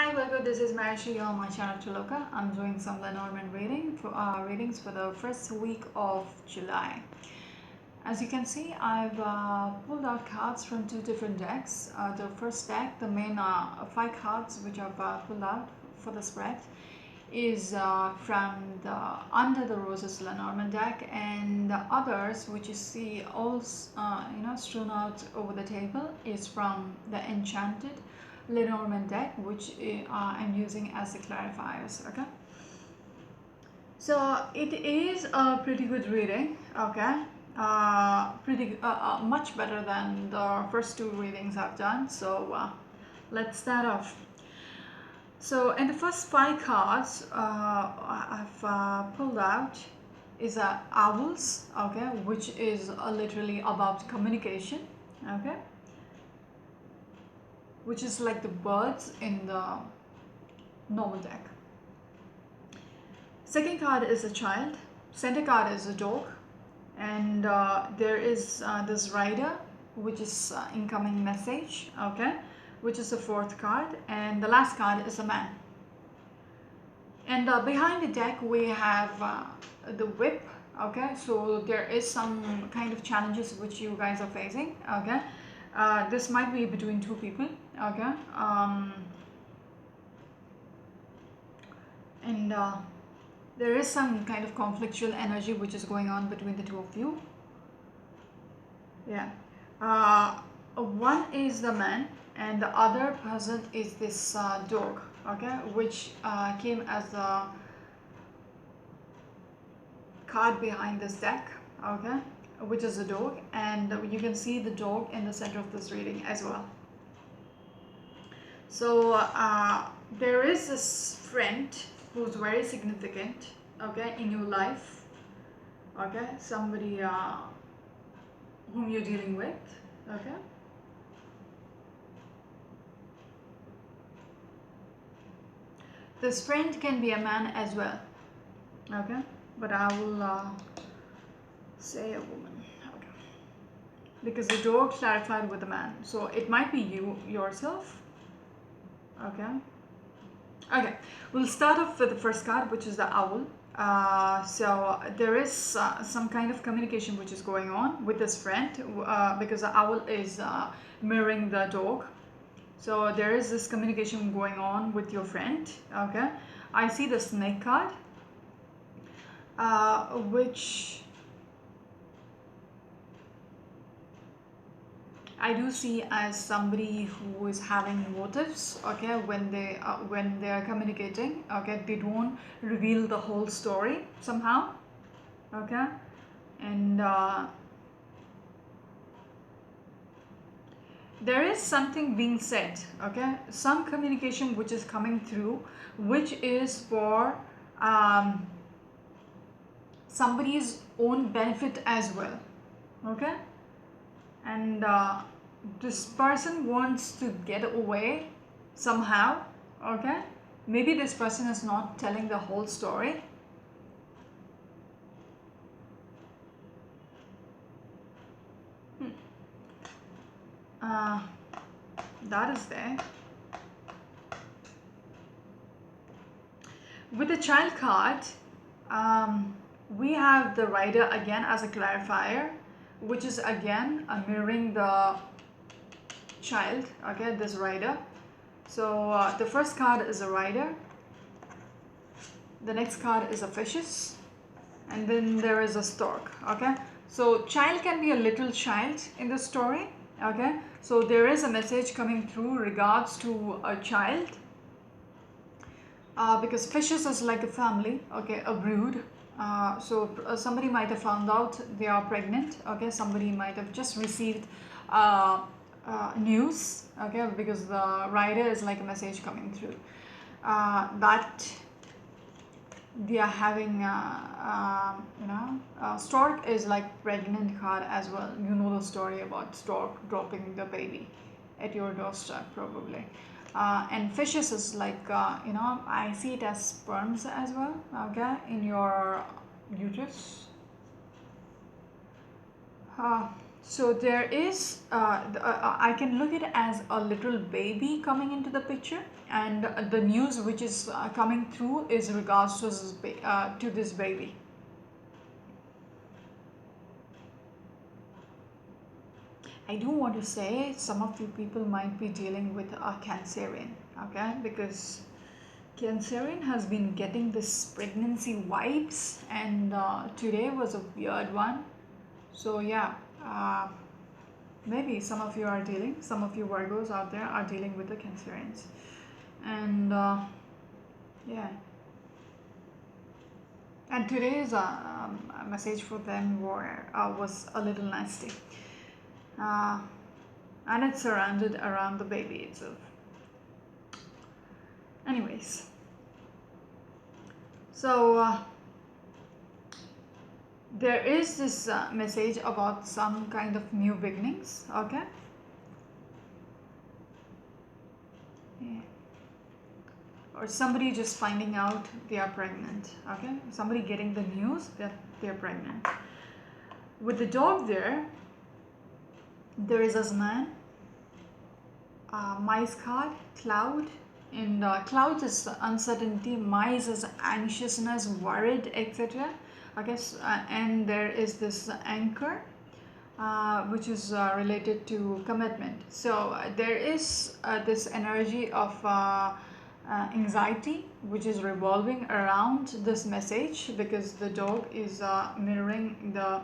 Hi Virgo, this is Marishi. You're on my channel Chaloka. I'm doing some Lenormand readings for the first week of July. As you can see, I've pulled out cards from two different decks. The first deck, the main 5 cards which I've pulled out for the spread, is from the Under the Roses Lenormand deck, and the others which you see all strewn out over the table is from the Enchanted Lenormand deck, which I'm using as the clarifiers. Okay, so it is a pretty good reading. Okay, pretty much better than the first two readings I've done. So let's start off. So in the first 5 cards I've pulled out is owls. Okay, which is literally about communication. Okay, which is like the birds in the normal deck. Second card is a child. Center card is a dog, and there is this rider, which is incoming message. Okay, which is the fourth card, and the last card is a man. And behind the deck we have the whip. Okay, so there is some kind of challenges which you guys are facing. Okay, this might be between two people. Okay, and there is some kind of conflictual energy which is going on between the two of you. Yeah, one is the man and the other person is this dog. Okay, which came as a card behind this deck. Okay, which is a dog, and you can see the dog in the center of this reading as well. So there is this friend who's very significant, okay, in your life. Okay, somebody whom you're dealing with. Okay, this friend can be a man as well. Okay, but I will say a woman. Okay, because the dog clarified with a man, so it might be you yourself. Okay, okay, we'll start off with the first card, which is the owl. So there is some kind of communication which is going on with this friend, because the owl is mirroring the dog. So there is this communication going on with your friend. Okay, I see the snake card, which I do see as somebody who is having motives. Okay, when they are communicating. Okay, they don't reveal the whole story somehow. Okay, and there is something being said. Okay, some communication which is coming through, which is for somebody's own benefit as well. Okay, and this person wants to get away somehow. Okay, maybe this person is not telling the whole story. That is there. With the child card, we have the rider again as a clarifier, which is again mirroring the child. Okay, this rider. So the first card is a rider, the next card is a fishes, and then there is a stork. Okay, so child can be a little child in the story. Okay, so there is a message coming through regards to a child, because fishes is like a family. Okay, a brood. So somebody might have found out they are pregnant. Okay, somebody might have just received news. Okay, because the rider is like a message coming through that they are having stork is like pregnant card as well. You know the story about stork dropping the baby at your doorstep probably. And fishes is like I see it as sperms as well. Okay, in your uterus. So there is, I can look at it as a little baby coming into the picture, and the news which is coming through is regards to this baby. I do want to say some of you people might be dealing with a Cancerian, okay? Because Cancerian has been getting this pregnancy vibes, and today was a weird one. So yeah, maybe some of you are dealing, some of you Virgos out there are dealing with the Cancerians, and yeah. And today's message for them was a little nasty, uh, and it's surrounded around the baby itself. Anyways, so there is this message about some kind of new beginnings, okay? Yeah. Or somebody just finding out they are pregnant, okay? Somebody getting the news that they're pregnant. With the dog there is this man, mice card, cloud, and cloud is uncertainty, mice is anxiousness, worried, etc. Okay, and there is this anchor, which is related to commitment. So there is this energy of anxiety which is revolving around this message, because the dog is mirroring the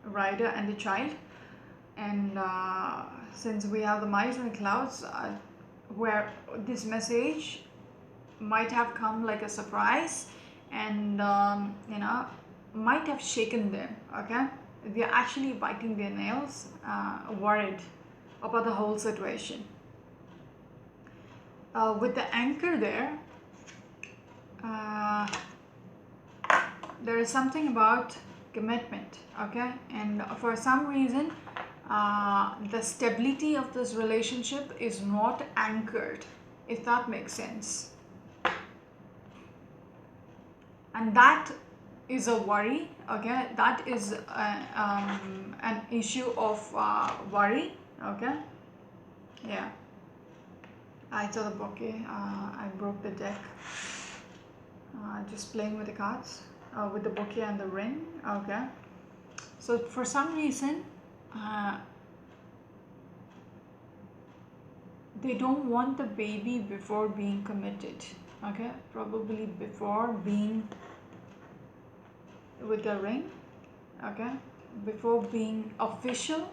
rider and the child. And since we have the mice and the clouds, where this message might have come like a surprise, and might have shaken them, okay? They're actually biting their nails, worried about the whole situation. With the anchor there is something about commitment, okay? And for some reason, the stability of this relationship is not anchored, if that makes sense. And that is a worry, okay? That is an issue of worry, okay? Yeah. I saw the bouquet. I broke the deck. Just playing with the cards, with the bouquet and the ring, okay? So for some reason, they don't want the baby before being committed, okay? Probably before being with the ring, okay? Before being official,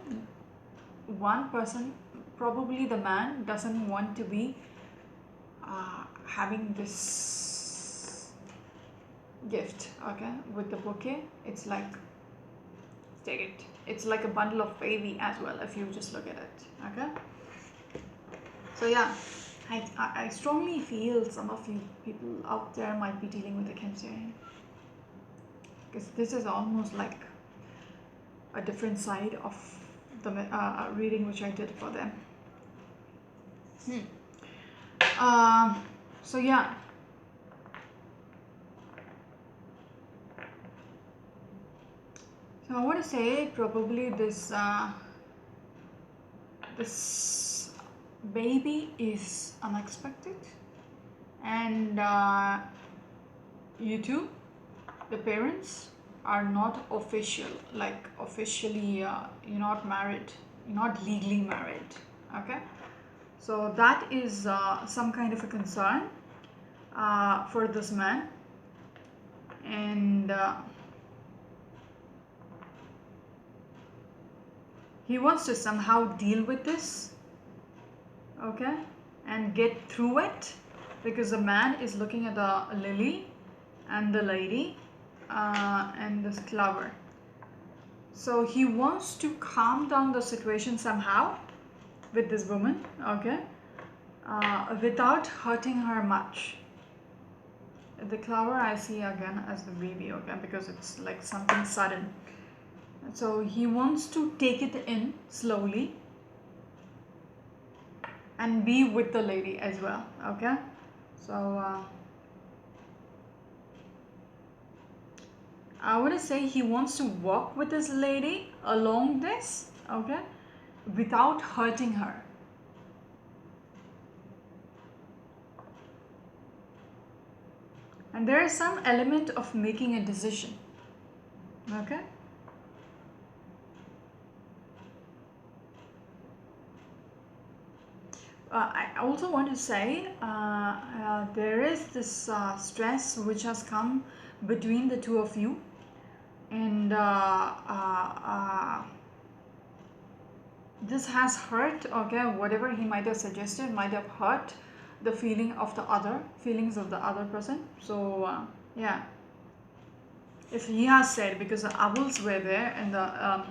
one person, probably the man, doesn't want to be having this gift, okay? With the bouquet, it's like, take it. It's like a bundle of baby as well, if you just look at it, okay? So yeah, I strongly feel some of you people out there might be dealing with a Cancerian, because this is almost like a different side of the reading which I did for them. So yeah, so I want to say probably this this baby is unexpected, and you two, the parents, are not official, like officially you're not married, you're not legally married, okay? So that is some kind of a concern for this man, and he wants to somehow deal with this, okay, and get through it, because the man is looking at the lily and the lady and this flower. So he wants to calm down the situation somehow with this woman, okay, without hurting her much. The flower I see again as the baby, okay, because it's like something sudden. So he wants to take it in slowly and be with the lady as well, okay? So I want to say he wants to walk with this lady along this, okay, without hurting her. And there is some element of making a decision, okay. I also want to say there is this stress which has come between the two of you, and this has hurt, okay. Whatever he might have suggested might have hurt the feelings of the other person. So yeah, if he has said, because the owls were there, and the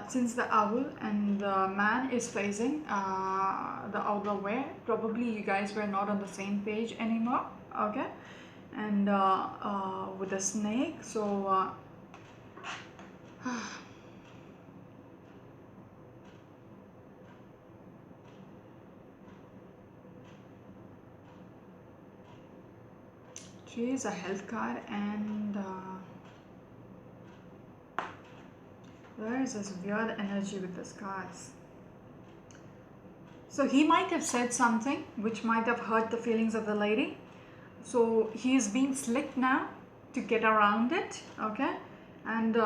since the owl and the man is facing the other way, probably you guys were not on the same page anymore, okay. And with the snake, so she is a health card, and there is this weird energy with the cards. So he might have said something which might have hurt the feelings of the lady. So he is being slick now to get around it, okay, and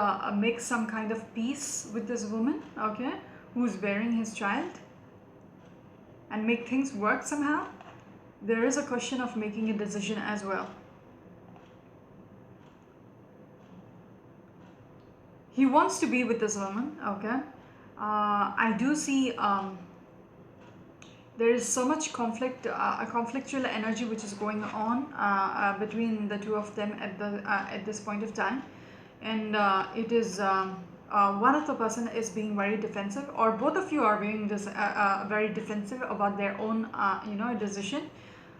make some kind of peace with this woman, okay, who's bearing his child, and make things work somehow. There is a question of making a decision as well. He wants to be with this woman, okay. I do see there is so much conflict, a conflictual energy which is going on between the two of them at this point of time, and it is one of the person is being very defensive, or both of you are being very defensive about their own decision.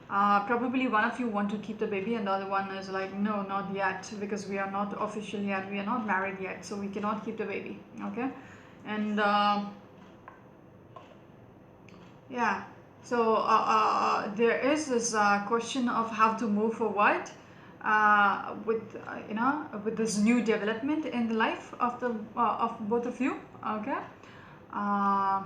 Probably one of you want to keep the baby, and the other one is like, no, not yet, because we are not official yet, we are not married yet, so we cannot keep the baby, okay. And yeah, so there is this question of how to move forward with this new development in the life of the of both of you, okay. uh,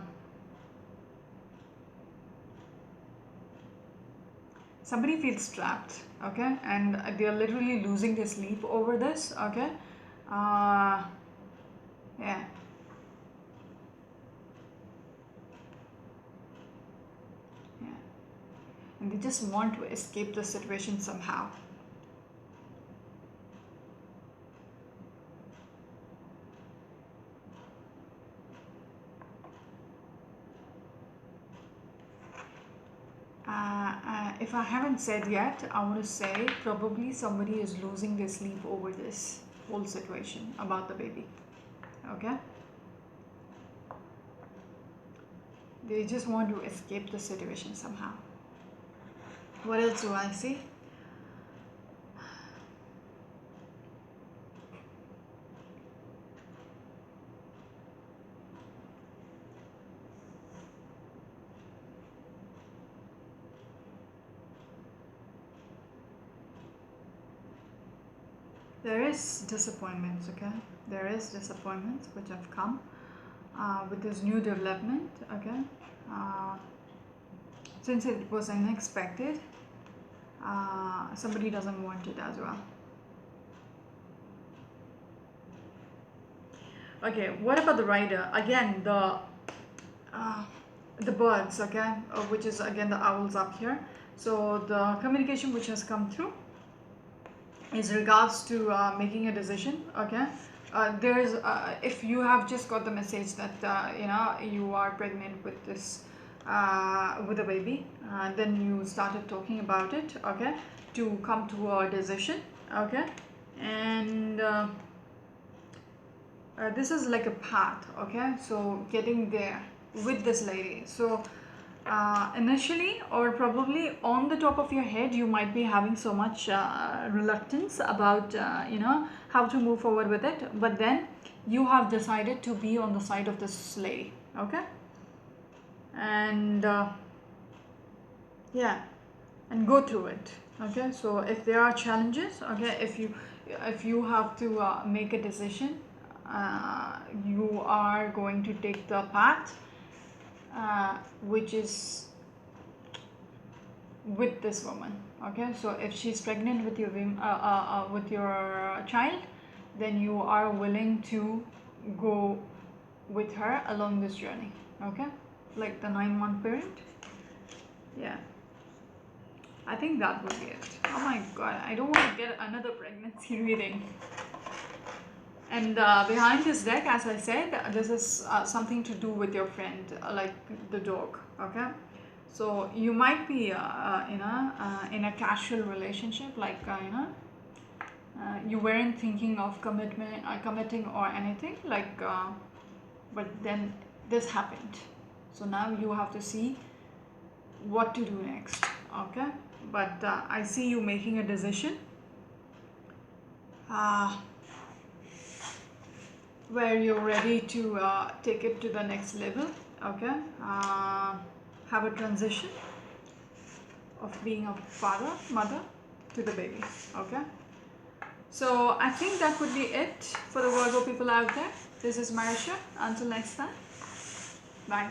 Somebody feels trapped, okay, and they are literally losing their sleep over this, okay. uh, yeah, yeah, and they just want to escape the situation somehow. If I haven't said yet, I want to say probably somebody is losing their sleep over this whole situation about the baby, okay. They just want to escape the situation somehow. What else do I see? There is disappointments, okay. There is disappointments which have come with this new development, okay. uh, since it was unexpected, somebody doesn't want it as well. Okay, what about the rider? Again, the birds, okay, which is again the owls up here. So the communication which has come through is regards to making a decision, okay. There's if you have just got the message that you are pregnant with this with a baby, then you started talking about it, okay, to come to a decision, okay. And this is like a path, okay, so getting there with this lady. So initially, or probably on the top of your head, you might be having so much reluctance about how to move forward with it, but then you have decided to be on the side of this lady, okay. And yeah, and go through it, okay. So if there are challenges, okay, if you have to make a decision, you are going to take the path which is with this woman. Okay, so if she's pregnant with your child, then you are willing to go with her along this journey. Okay, like the 9-month period. Yeah, I think that would be it. Oh my god, I don't want to get another pregnancy reading. And behind this deck, as I said, this is something to do with your friend, like the dog. Okay, so you might be in a casual relationship, like you weren't thinking of committing or anything, like but then this happened. So now you have to see what to do next. Okay, but I see you making a decision where you're ready to take it to the next level. Okay, have a transition of being a father, mother to the baby. Okay, so I think that would be it for the Virgo people out there. This is Marisha. Until next time, bye.